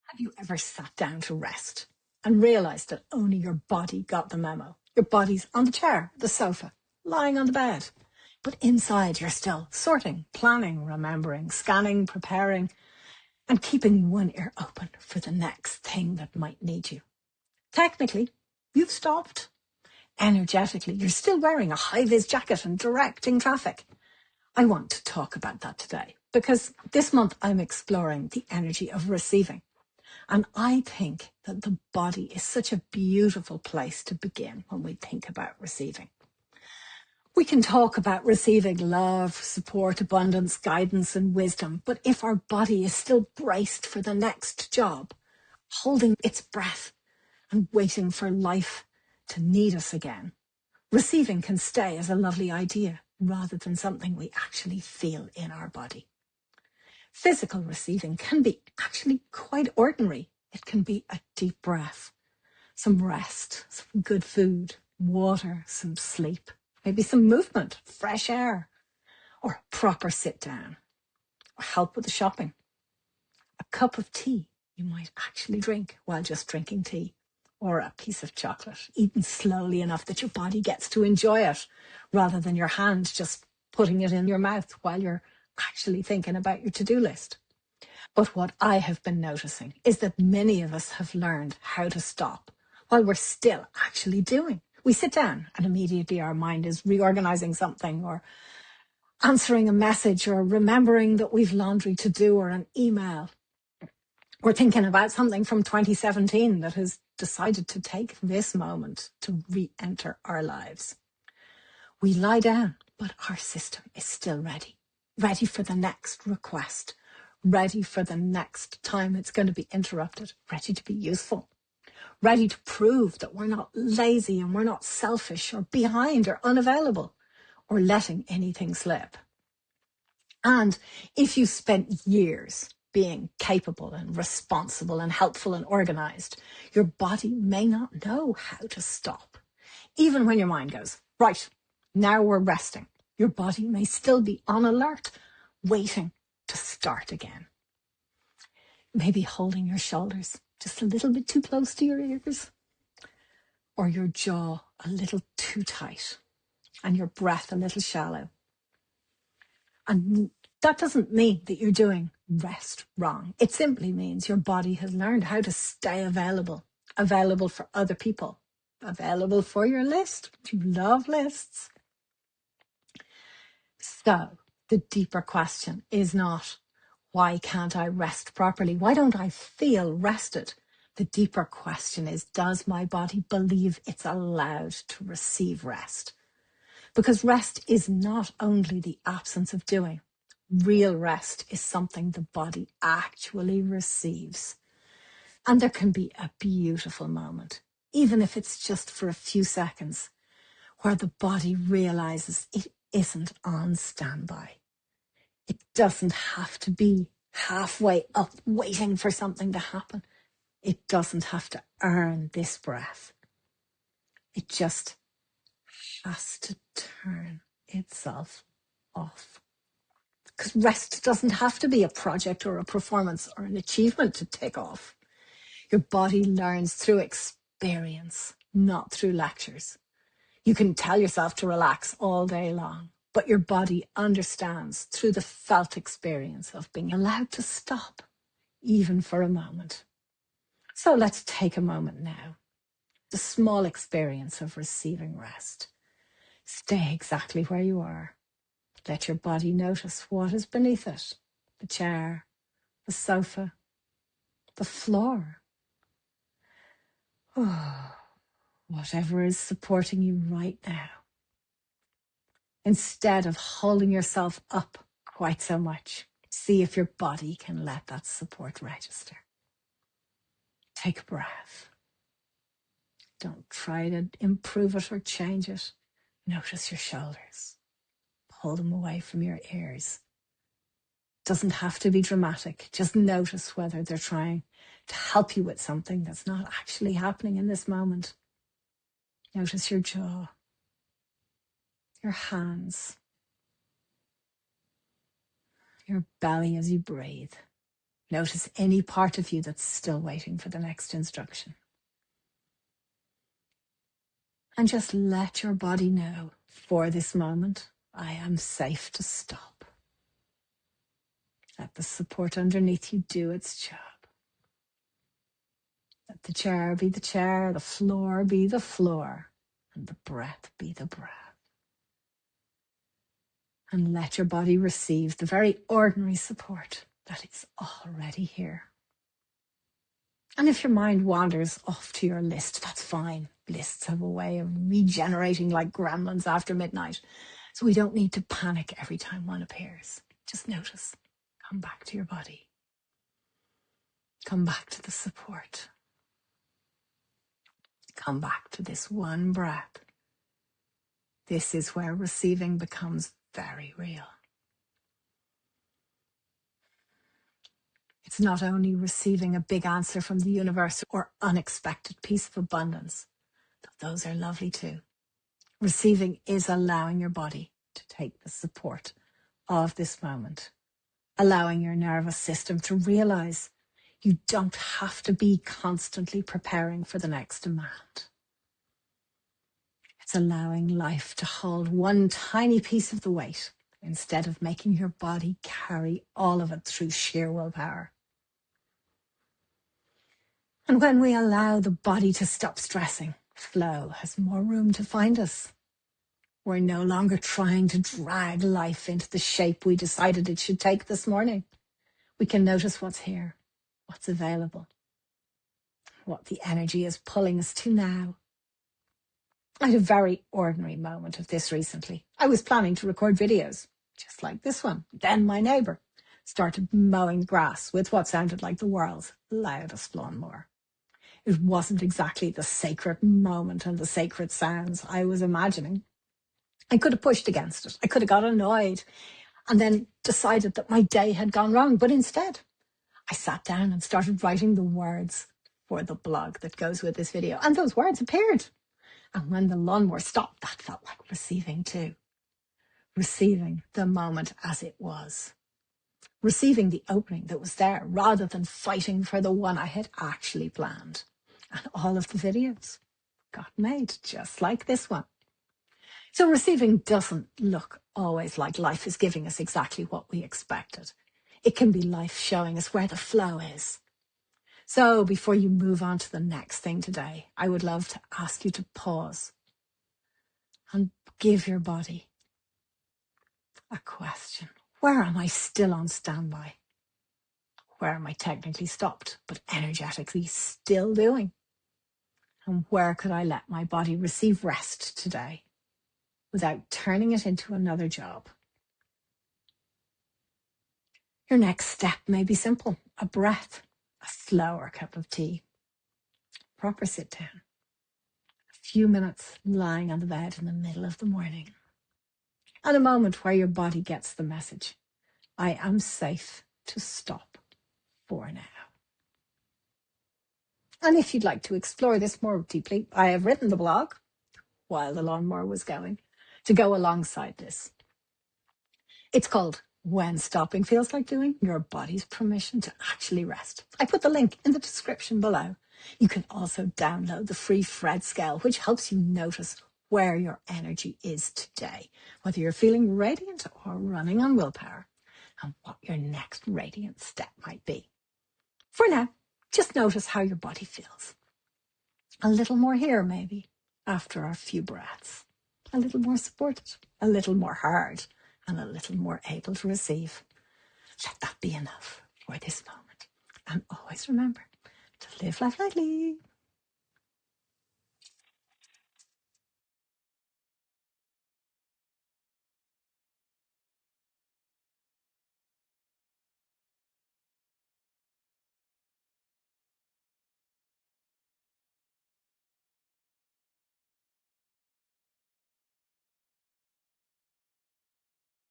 Have you ever sat down to rest and realized that only your body got the memo? Your body's on the chair, the sofa, lying on the bed. But inside, you're still sorting, planning, remembering, scanning, preparing, and keeping one ear open for the next thing that might need you. Technically, you've stopped. Energetically, you're still wearing a high-vis jacket and directing traffic. I want to talk about that today because this month I'm exploring the energy of receiving. And I think that the body is such a beautiful place to begin when we think about receiving. We can talk about receiving love, support, abundance, guidance, and wisdom, but if our body is still braced for the next job, holding its breath and waiting for life to need us again, receiving can stay as a lovely idea rather than something we actually feel in our body. Physical receiving can be actually quite ordinary. It can be a deep breath, some rest, some good food, water, some sleep, maybe some movement, fresh air, or a proper sit down, or help with the shopping. A cup of tea you might actually drink while just drinking tea, or a piece of chocolate, eaten slowly enough that your body gets to enjoy it, rather than your hand just putting it in your mouth while you're actually thinking about your to-do list. But what I have been noticing is that many of us have learned how to stop while we're still actually doing. We sit down and immediately our mind is reorganizing something or answering a message or remembering that we've laundry to do or an email. We're thinking about something from 2017 that has decided to take this moment to re-enter our lives. We lie down, but our system is still ready, ready for the next request, ready for the next time it's going to be interrupted, ready to be useful, ready to prove that we're not lazy and we're not selfish or behind or unavailable or letting anything slip. And if you spent years being capable and responsible and helpful and organized, your body may not know how to stop. Even when your mind goes, right, now we're resting, your body may still be on alert, waiting to start again. Maybe holding your shoulders just a little bit too close to your ears, or your jaw a little too tight, and your breath a little shallow. And that doesn't mean that you're doing rest wrong. It simply means your body has learned how to stay available, available for other people, available for your list. You love lists. So the deeper question is not, why can't I rest properly? Why don't I feel rested? The deeper question is, does my body believe it's allowed to receive rest? Because rest is not only the absence of doing. Real rest is something the body actually receives. And there can be a beautiful moment, even if it's just for a few seconds, where the body realizes it isn't on standby. It doesn't have to be halfway up waiting for something to happen. It doesn't have to earn this breath. It just has to turn itself off. Because rest doesn't have to be a project or a performance or an achievement to tick off. Your body learns through experience, not through lectures. You can tell yourself to relax all day long, but your body understands through the felt experience of being allowed to stop, even for a moment. So let's take a moment now. The small experience of receiving rest. Stay exactly where you are. Let your body notice what is beneath it. The chair, the sofa, the floor. Oh, whatever is supporting you right now. Instead of holding yourself up quite so much, see if your body can let that support register. Take a breath. Don't try to improve it or change it. Notice your shoulders. Pull them away from your ears. Doesn't have to be dramatic. Just notice whether they're trying to help you with something that's not actually happening in this moment. Notice your jaw, your hands, your belly as you breathe. Notice any part of you that's still waiting for the next instruction. And just let your body know, for this moment, I am safe to stop. Let the support underneath you do its job. Let the chair be the chair, the floor be the floor, and the breath be the breath. And let your body receive the very ordinary support that is already here. And if your mind wanders off to your list, that's fine. Lists have a way of regenerating like gremlins after midnight. So we don't need to panic every time one appears. Just notice. Come back to your body. Come back to the support. Come back to this one breath. This is where receiving becomes very real. It's not only receiving a big answer from the universe or unexpected piece of abundance, though those are lovely too. Receiving is allowing your body to take the support of this moment, allowing your nervous system to realize you don't have to be constantly preparing for the next demand. It's allowing life to hold one tiny piece of the weight instead of making your body carry all of it through sheer willpower. And when we allow the body to stop stressing, flow has more room to find us. We're no longer trying to drag life into the shape we decided it should take this morning. We can notice what's here, what's available, what the energy is pulling us to now. I had a very ordinary moment of this recently. I was planning to record videos, just like this one. Then my neighbour started mowing grass with what sounded like the world's loudest lawnmower. It wasn't exactly the sacred moment and the sacred sounds I was imagining. I could have pushed against it. I could have got annoyed and then decided that my day had gone wrong. But instead, I sat down and started writing the words for the blog that goes with this video. And those words appeared. And when the lawnmower stopped, that felt like receiving too. Receiving the moment as it was. Receiving the opening that was there rather than fighting for the one I had actually planned. And all of the videos got made just like this one. So receiving doesn't look always like life is giving us exactly what we expected. It can be life showing us where the flow is. So before you move on to the next thing today, I would love to ask you to pause and give your body a question. Where am I still on standby? Where am I technically stopped, but energetically still doing? And where could I let my body receive rest today without turning it into another job? Your next step may be simple, a breath, a slower cup of tea, proper sit down, a few minutes lying on the bed in the middle of the morning, and a moment where your body gets the message. I am safe to stop for now. And if you'd like to explore this more deeply, I have written the blog while the lawnmower was going to go alongside this. It's called When Stopping Feels Like Doing, Your Body's Permission to Actually Rest. I put the link in the description below. You can also download the free Fred scale, which helps you notice where your energy is today, whether you're feeling radiant or running on willpower, and what your next radiant step might be. For now, just notice how your body feels. A little more here, maybe, after our few breaths. A little more supported, a little more hard, and a little more able to receive. Let that be enough for this moment. And always remember to live life lightly.